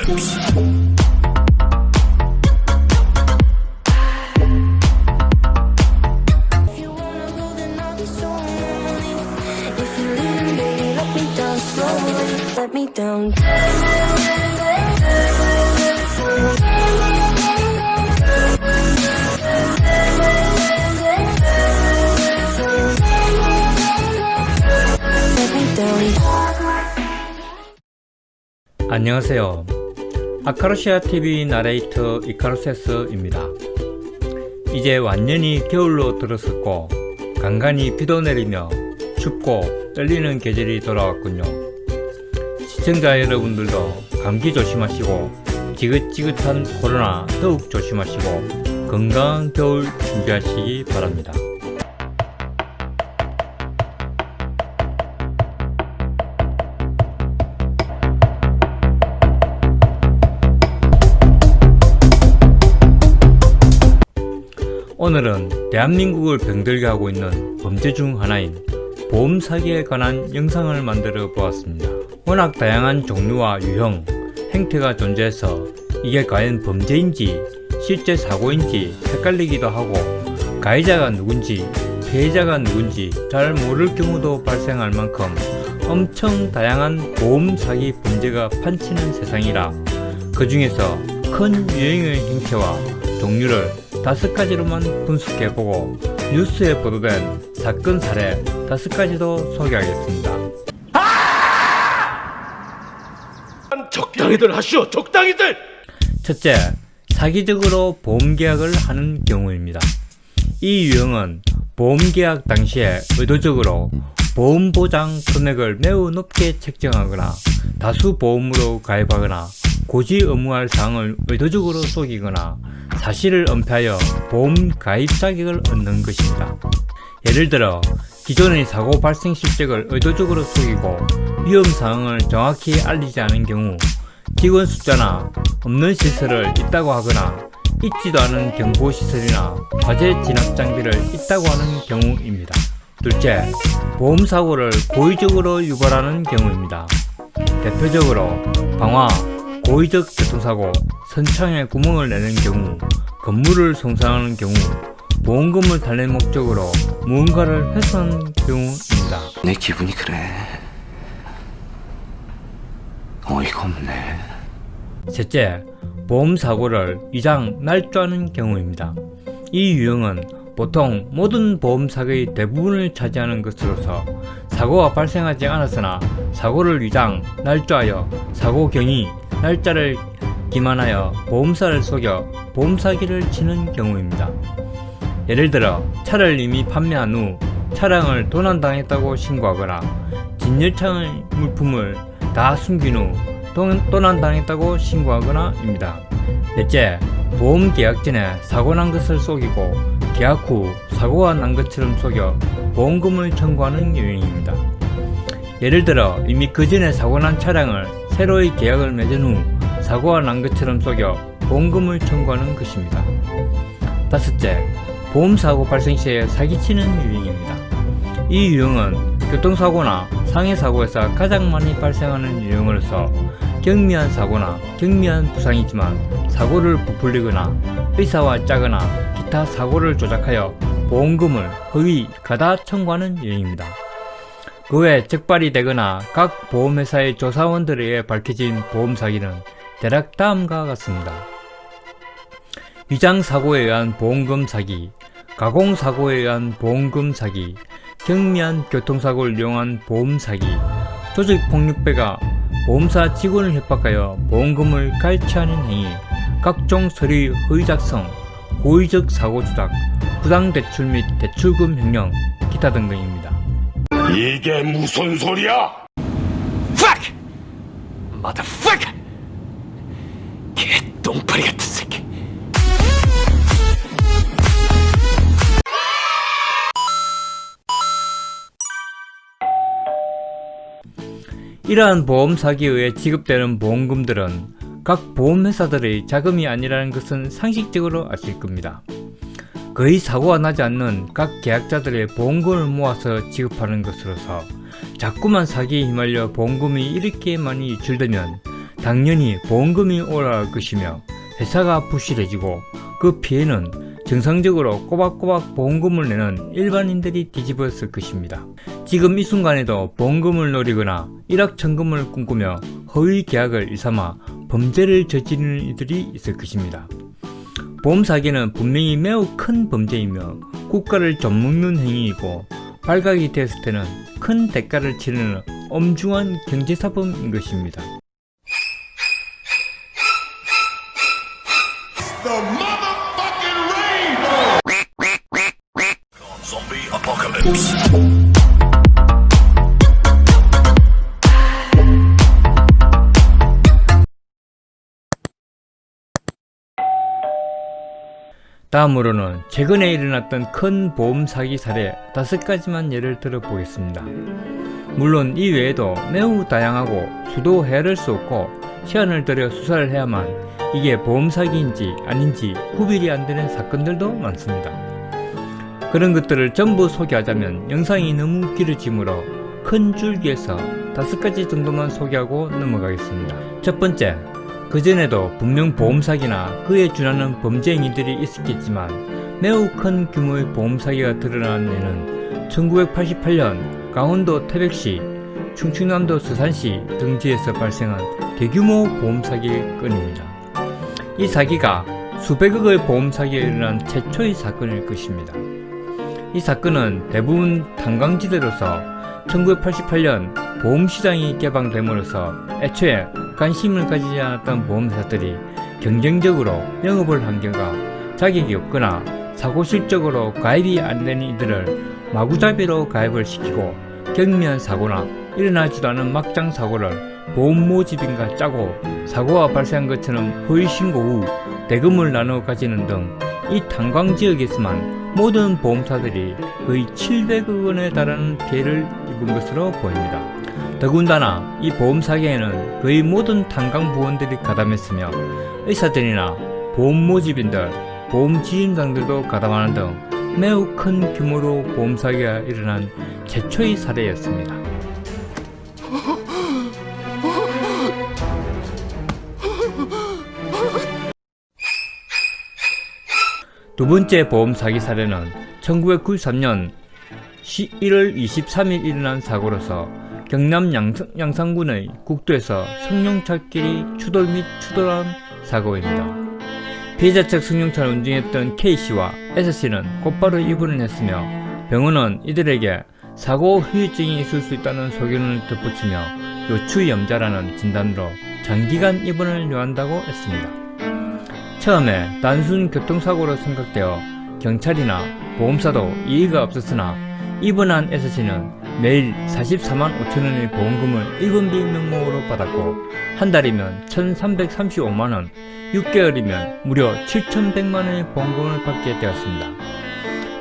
Let me down. 안녕하세요. 아카루시아 TV 나레이터 이카루세스입니다. 이제 완전히 겨울로 들어섰고 간간히 비도 내리며 춥고 떨리는 계절이 돌아왔군요. 시청자 여러분들도 감기 조심하시고 지긋지긋한 코로나 더욱 조심하시고 건강한 겨울 준비하시기 바랍니다. 오늘은 대한민국을 병들게 하고 있는 범죄 중 하나인 보험 사기에 관한 영상을 만들어 보았습니다. 워낙 다양한 종류와 유형, 행태가 존재해서 이게 과연 범죄인지 실제 사고인지 헷갈리기도 하고 가해자가 누군지 피해자가 누군지 잘 모를 경우도 발생할 만큼 엄청 다양한 보험 사기 범죄가 판치는 세상이라 그 중에서 큰 유형의 형태와 종류를 5가지로만 분석해보고 뉴스에 보도된 사건 사례 5가지도 소개하겠습니다. 적당히들 하시오, 적당히들! 첫째, 사기적으로 보험계약을 하는 경우입니다. 이 유형은 보험계약 당시에 의도적으로 보험보장 금액을 매우 높게 책정하거나 다수보험으로 가입하거나 고지 의무할 사항을 의도적으로 속이거나 사실을 은폐하여 보험 가입 자격을 얻는 것입니다. 예를 들어 기존의 사고 발생 실적을 의도적으로 속이고 위험 사항을 정확히 알리지 않은 경우 직원 숫자나 없는 시설을 있다고 하거나 있지도 않은 경보시설이나 화재 진압 장비를 있다고 하는 경우입니다. 둘째, 보험사고를 고의적으로 유발하는 경우입니다. 대표적으로 방화, 고의적 교통사고, 선창에 구멍을 내는 경우, 건물을 손상하는 경우, 보험금을 달랠 목적으로 무언가를 훼손하는 경우입니다. 내 기분이 그래. 어이가 없네. 셋째, 보험사고를 위장, 날조하는 경우입니다. 이 유형은 보통 모든 보험사고의 대부분을 차지하는 것으로서 사고가 발생하지 않았으나 사고를 위장, 날조하여 사고 경위, 날짜를 기만하여 보험사를 속여 보험사기를 치는 경우입니다. 예를 들어 차를 이미 판매한 후 차량을 도난당했다고 신고하거나 진열창의 물품을 다 숨긴 후 도난당했다고 신고하거나 입니다. 넷째, 보험 계약 전에 사고 난 것을 속이고 계약 후 사고가 난 것처럼 속여 보험금을 청구하는 유형입니다. 예를 들어 이미 그 전에 사고 난 차량을 새로이 계약을 맺은 후 사고가 난 것처럼 속여 보험금을 청구하는 것입니다. 다섯째, 보험사고 발생 시에 사기치는 유형입니다. 이 유형은 교통사고나 상해사고에서 가장 많이 발생하는 유형으로서 경미한 사고나 경미한 부상이지만 사고를 부풀리거나 의사와 짜거나 기타 사고를 조작하여 보험금을 허위, 가다 청구하는 유형입니다. 그 외 적발이 되거나 각 보험회사의 조사원들에 의해 밝혀진 보험사기는 대략 다음과 같습니다. 위장사고에 의한 보험금 사기, 가공사고에 의한 보험금 사기, 경미한 교통사고를 이용한 보험 사기, 조직폭력배가 보험사 직원을 협박하여 보험금을 갈취하는 행위, 각종 서류 허위 작성, 고의적 사고 조작, 부당대출 및 대출금 횡령, 기타 등등입니다. 이게 무슨 소리야? Fuck! Motherfucker! 개똥파리 같은 새끼. 이러한 보험 사기에 의해 지급되는 보험금들은 각 보험회사들의 자금이 아니라는 것은 상식적으로 아실 겁니다. 거의 사고가 나지 않는 각 계약자들의 보험금을 모아서 지급하는 것으로서 자꾸만 사기에 휘말려 보험금이 이렇게 많이 유출되면 당연히 보험금이 올라갈 것이며 회사가 부실해지고 그 피해는 정상적으로 꼬박꼬박 보험금을 내는 일반인들이 뒤집었을 것입니다. 지금 이 순간에도 보험금을 노리거나 일확천금을 꿈꾸며 허위 계약을 일삼아 범죄를 저지르는 이들이 있을 것입니다. 보험 사기는 분명히 매우 큰 범죄이며 국가를 좀먹는 행위이고 발각이 되었을 때는 큰 대가를 치르는 엄중한 경제사범인 것입니다. 다음으로는 최근에 일어났던 큰 보험 사기 사례 5가지만 예를 들어 보겠습니다. 물론 이 외에도 매우 다양하고 수도 헤아릴 수 없고 시간을 들여 수사를 해야만 이게 보험 사기인지 아닌지 구별이 안 되는 사건들도 많습니다. 그런 것들을 전부 소개하자면 영상이 너무 길어지므로 큰 줄기에서 5가지 정도만 소개하고 넘어가겠습니다. 첫 번째, 그전에도 분명 보험 사기나 그에 준하는 범죄 행위들이 있었겠지만 매우 큰 규모의 보험 사기가 드러난 예는 1988년 강원도 태백시, 충청남도 서산시 등지에서 발생한 대규모 보험 사기 건입니다. 이 사기가 수백억의 보험 사기가 일어난 최초의 사건일 것입니다. 이 사건은 대부분 탄광지대로서 1988년 보험시장이 개방됨으로써 애초에 관심을 가지지 않았던 보험사들이 경쟁적으로 영업을 한 결과 자격이 없거나 사고 실적으로 가입이 안 되는 이들을 마구잡이로 가입을 시키고 경미한 사고나 일어나지도 않은 막장 사고를 보험 모집인가 짜고 사고가 발생한 것처럼 허위 신고 후 대금을 나누어 가지는 등 이 탄광지역에서만 모든 보험사들이 거의 700억 원에 달하는 피해를 입은 것으로 보입니다. 더군다나 이 보험 사기에는 거의 모든 탄광 부원들이 가담했으며 의사들이나 보험 모집인들, 보험 지임장들도 가담하는 등 매우 큰 규모로 보험 사기가 일어난 최초의 사례였습니다. 두 번째 보험 사기 사례는 1993년 1월 23일 일어난 사고로서 경남 양산군의 국도에서 승용차끼리 추돌 및 추돌한 사고입니다. 피해자 측 승용차를 운전했던 K씨와 S씨는 곧바로 입원을 했으며 병원은 이들에게 사고 후유증이 있을 수 있다는 소견을 덧붙이며 요추염자라는 진단으로 장기간 입원을 요한다고 했습니다. 처음에 단순 교통사고로 생각되어 경찰이나 보험사도 이의가 없었으나 입원한 S씨는 매일 44만 5천원의 보험금을 입원비 명목으로 받았고 한 달이면 1,335만원, 6개월이면 무려 7,100만원의 보험금을 받게 되었습니다.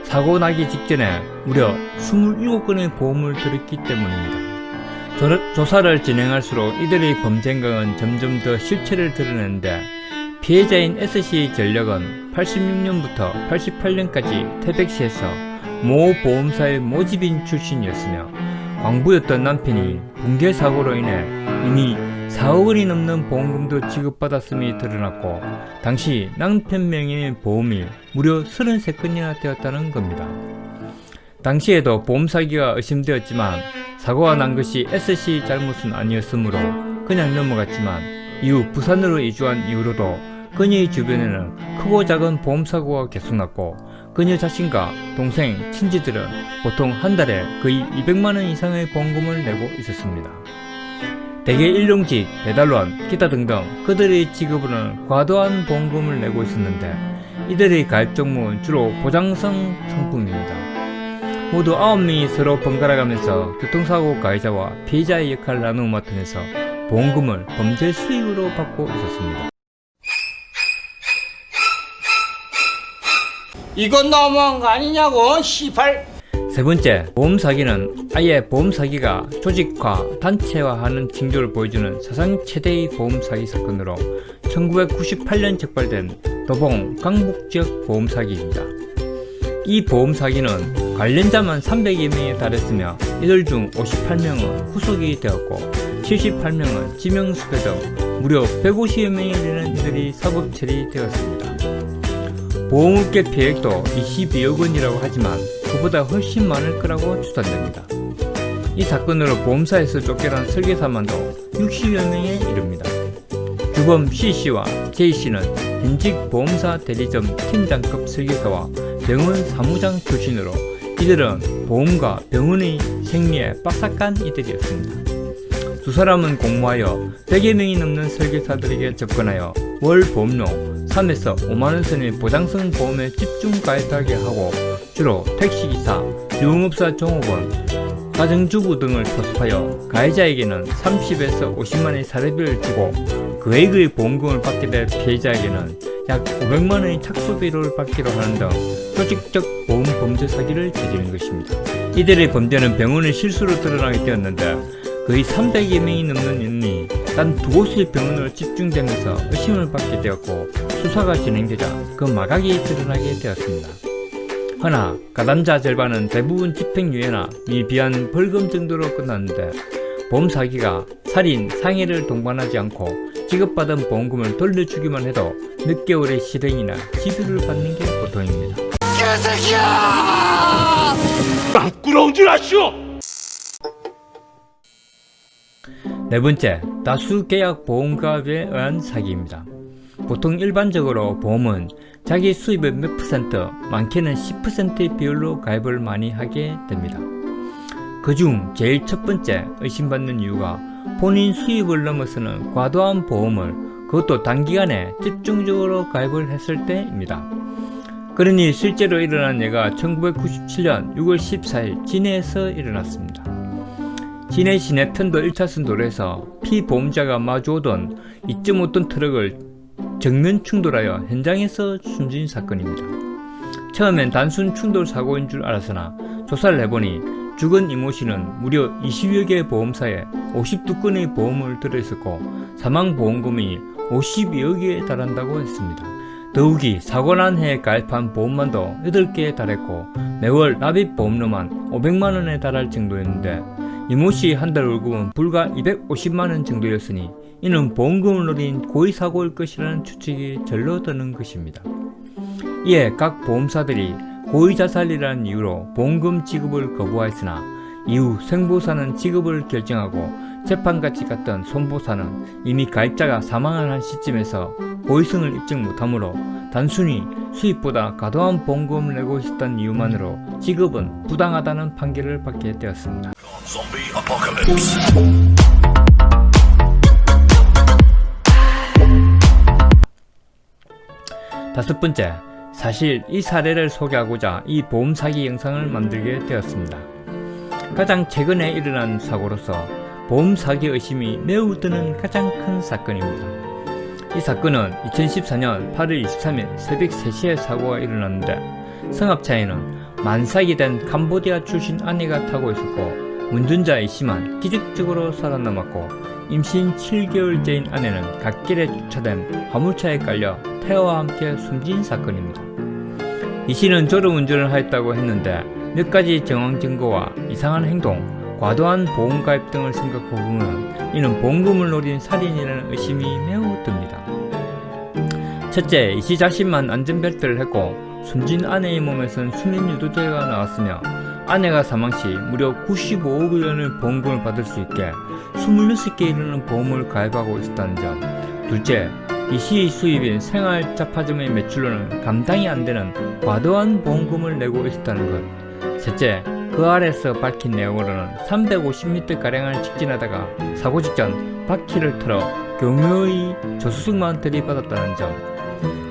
사고 나기 직전에 무려 27건의 보험을 들었기 때문입니다. 조사를 진행할수록 이들의 범죄 행각은 점점 더 실체를 드러내는데 피해자인 S씨의 전력은 86년부터 88년까지 태백시에서 모 보험사의 모집인 출신이었으며 광부였던 남편이 붕괴 사고로 인해 이미 4억 원이 넘는 보험금도 지급받았음이 드러났고 당시 남편 명의의 보험이 무려 33건이나 되었다는 겁니다. 당시에도 보험 사기가 의심되었지만 사고가 난 것이 S씨 잘못은 아니었으므로 그냥 넘어갔지만 이후 부산으로 이주한 이후로도 그녀의 주변에는 크고 작은 보험사고가 계속 났고 그녀 자신과 동생, 친지들은 보통 한 달에 거의 200만원 이상의 보험금을 내고 있었습니다. 대개 일용직, 배달원, 기타 등등 그들의 직업으로는 과도한 보험금을 내고 있었는데 이들의 가입 종목은 주로 보장성 상품입니다. 모두 9명이 서로 번갈아가면서 교통사고 가해자와 피해자의 역할을 나누어 맡으면서 보험금을 범죄 수익으로 받고 있었습니다. 이건 너무한 거 아니냐고, 시발. 세 번째, 보험 사기는 아예 보험 사기가 조직화, 단체화하는 징조를 보여주는 사상 최대의 보험 사기 사건으로 1998년 적발된 도봉 강북 지역 보험 사기입니다. 이 보험 사기는 관련자만 300여 명에 달했으며 이들 중 58명은 후속이 되었고 78명은 지명수배 등 무려 150여 명에 이르는 이들이 사법 처리되었습니다. 보험업계 피해액도 22억 원이라고 하지만 그보다 훨씬 많을 거라고 추산됩니다. 이 사건으로 보험사에서 쫓겨난 설계사만도 60여 명에 이릅니다. 주범 C씨와 J씨는 현직 보험사 대리점 팀장급 설계사와 병원 사무장 출신으로 이들은 보험과 병원의 생리에 빡삭한 이들이었습니다. 두 사람은 공모하여 100여 명이 넘는 설계사들에게 접근하여 월 보험료 3에서 5만원 선의 보장성 보험에 집중 가입하게 하고 주로 택시기사, 유흥업사 종업원, 가정주부 등을 포섭하여 가해자에게는 30에서 50만원의 사례비를 주고 그액의 보험금을 받게 될 피해자에게는 약 500만원의 착수비를 받기로 하는 등 조직적 보험 범죄 사기를 저지른 것입니다. 이들의 범죄는 병원의 실수로 드러나게 되었는데 거의 300여 명이 넘는 인원이 단 두 곳의 병원으로 집중되면서 의심을 받게 되었고 수사가 진행되자 그 마각이 드러나게 되었습니다. 허나 가담자 절반은 대부분 집행유예나 미비한 벌금 정도로 끝났는데 보험 사기가 살인, 상해를 동반하지 않고 지급받은 보험금을 돌려주기만 해도 몇 개월의 실형이나 집유를 받는 게 보통입니다. 개새끼야! 부끄러운 줄 아시오! 네 번째, 다수계약 보험가입에 의한 사기입니다. 보통 일반적으로 보험은 자기 수입의 몇 %, 많게는 10%의 비율로 가입을 많이 하게 됩니다. 그중 제일 첫 번째 의심받는 이유가 본인 수입을 넘어서는 과도한 보험을 그것도 단기간에 집중적으로 가입을 했을 때입니다. 그러니 실제로 일어난 예가 1997년 6월 14일 진해에서 일어났습니다. 진해 시내 편도 1차선 도로에서 피보험자가 마주오던 2.5톤 트럭을 정면 충돌하여 현장에서 숨진 사건입니다. 처음엔 단순 충돌 사고인 줄 알았으나 조사를 해보니 죽은 이모씨는 무려 20여 개의 보험사에 52건의 보험을 들어있었고 사망보험금이 52억에 달한다고 했습니다. 더욱이 사고 난 해에 가입한 보험만도 8개에 달했고 매월 납입 보험료만 500만원에 달할 정도였는데 이모씨 한 달 월급은 불과 250만원 정도였으니 이는 보험금을 노린 고의사고일 것이라는 추측이 절로 드는 것입니다. 이에 각 보험사들이 고의자살이라는 이유로 보험금 지급을 거부하였으나 이후 생보사는 지급을 결정하고 재판까지 갔던 손보사는 이미 가입자가 사망한 시점에서 고의성을 입증 못하므로 단순히 수입보다 과도한 보험금을 내고 있었던 이유만으로 지급은 부당하다는 판결을 받게 되었습니다. 다섯 번째, 사실 이 사례를 소개하고자 이 보험 사기 영상을 만들게 되었습니다. 가장 최근에 일어난 사고로서 보험 사기 의심이 매우 드는 가장 큰 사건입니다. 이 사건은 2014년 8월 23일 새벽 3시에 사고가 일어났는데 승합차에는 만삭이 된 캄보디아 출신 아내가 타고 있었고 운전자 A씨만 기적적으로 살아남았고 임신 7개월째인 아내는 갓길에 주차된 화물차에 깔려 태아와 함께 숨진 사건입니다. E씨는 졸음운전을 하였다고 했는데 몇 가지 정황 증거와 이상한 행동, 과도한 보험 가입 등을 생각해보면 이는 보험금을 노린 살인이라는 의심이 매우 듭니다. 첫째, E씨 자신만 안전벨트를 했고 숨진 아내의 몸에선 수면유도제가 나왔으며 아내가 사망 시 무려 95억 원의 보험금을 받을 수 있게 26개 이르는 보험을 가입하고 있었다는 점. 둘째, E씨의 수입인 생활잡화점의 매출로는 감당이 안 되는 과도한 보험금을 내고 있었다는 것. 셋째, 그 아래서 밝힌 내용으로는 350m가량을 직진하다가 사고 직전 바퀴를 틀어 경유의 조수석만 들이받았다는 점.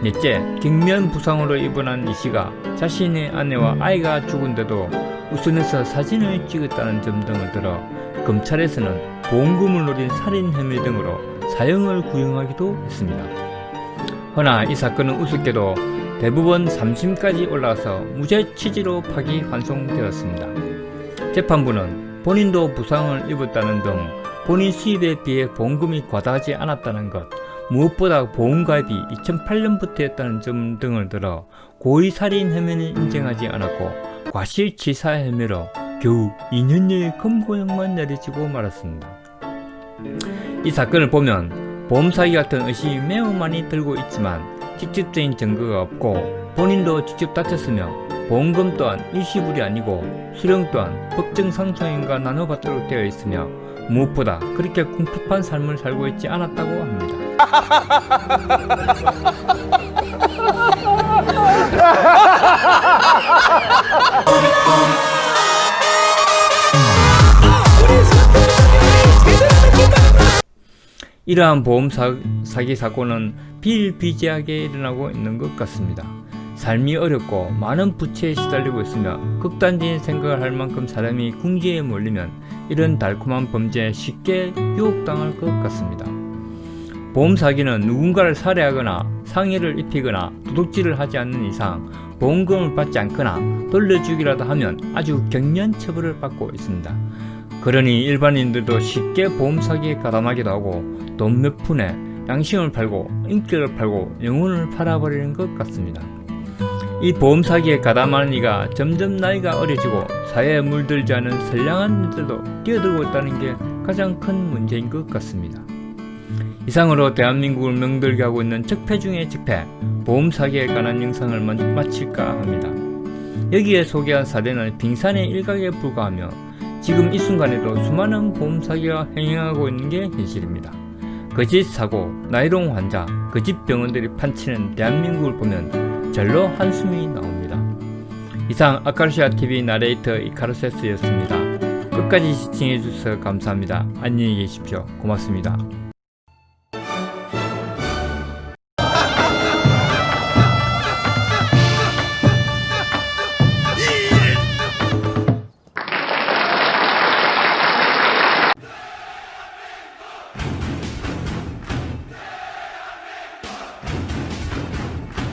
넷째, 경미한 부상으로 입원한 E씨가 자신의 아내와 아이가 죽은데도 우선해서 사진을 찍었다는 점 등을 들어 검찰에서는 보험금을 노린 살인 혐의 등으로 사형을 구형하기도 했습니다. 허나 이 사건은 우습게도 대법원 3심까지 올라와서 무죄 취지로 파기 환송되었습니다. 재판부는 본인도 부상을 입었다는 등 본인 수입에 비해 보험금이 과다하지 않았다는 것, 무엇보다 보험가입이 2008년부터였다는 점 등을 들어 고의살인 혐의는 인정하지 않았고 과실치사 혐의로 겨우 2년여의 검거형만 내려지고 말았습니다. 이 사건을 보면 보험 사기 같은 의심이 매우 많이 들고 있지만 직접적인 증거가 없고 본인도 직접 다쳤으며 보험금 또한 일시불이 아니고 수령 또한 법정 상속인과 나눠받도록 되어 있으며 무엇보다 그렇게 궁핍한 삶을 살고 있지 않았다고 합니다. 이러한 보험 사기 사고는 비일비재하게 일어나고 있는 것 같습니다. 삶이 어렵고 많은 부채에 시달리고 있으며 극단적인 생각을 할 만큼 사람이 궁지에 몰리면 이런 달콤한 범죄에 쉽게 유혹당할 것 같습니다. 보험 사기는 누군가를 살해하거나 상해를 입히거나 도둑질을 하지 않는 이상 보험금을 받지 않거나 돌려주기라도 하면 아주 경련 처벌을 받고 있습니다. 그러니 일반인들도 쉽게 보험 사기에 가담하기도 하고 돈 몇 푼에 양심을 팔고 인격을 팔고 영혼을 팔아버리는 것 같습니다. 이 보험 사기에 가담하는 이가 점점 나이가 어려지고 사회에 물들지 않은 선량한 이들도 뛰어들고 있다는 게 가장 큰 문제인 것 같습니다. 이상으로 대한민국을 명들게 하고 있는 적폐 중의 적폐, 보험 사기에 관한 영상을 마칠까 합니다. 여기에 소개한 사례는 빙산의 일각에 불과하며 지금 이 순간에도 수많은 보험 사기가 행행하고 있는 게 현실입니다. 거짓 사고, 나이롱 환자, 거짓 병원들이 판치는 대한민국을 보면 절로 한숨이 나옵니다. 이상 아카르시아TV 나레이터 이카루세스였습니다. 끝까지 시청해주셔서 감사합니다. 안녕히 계십시오. 고맙습니다.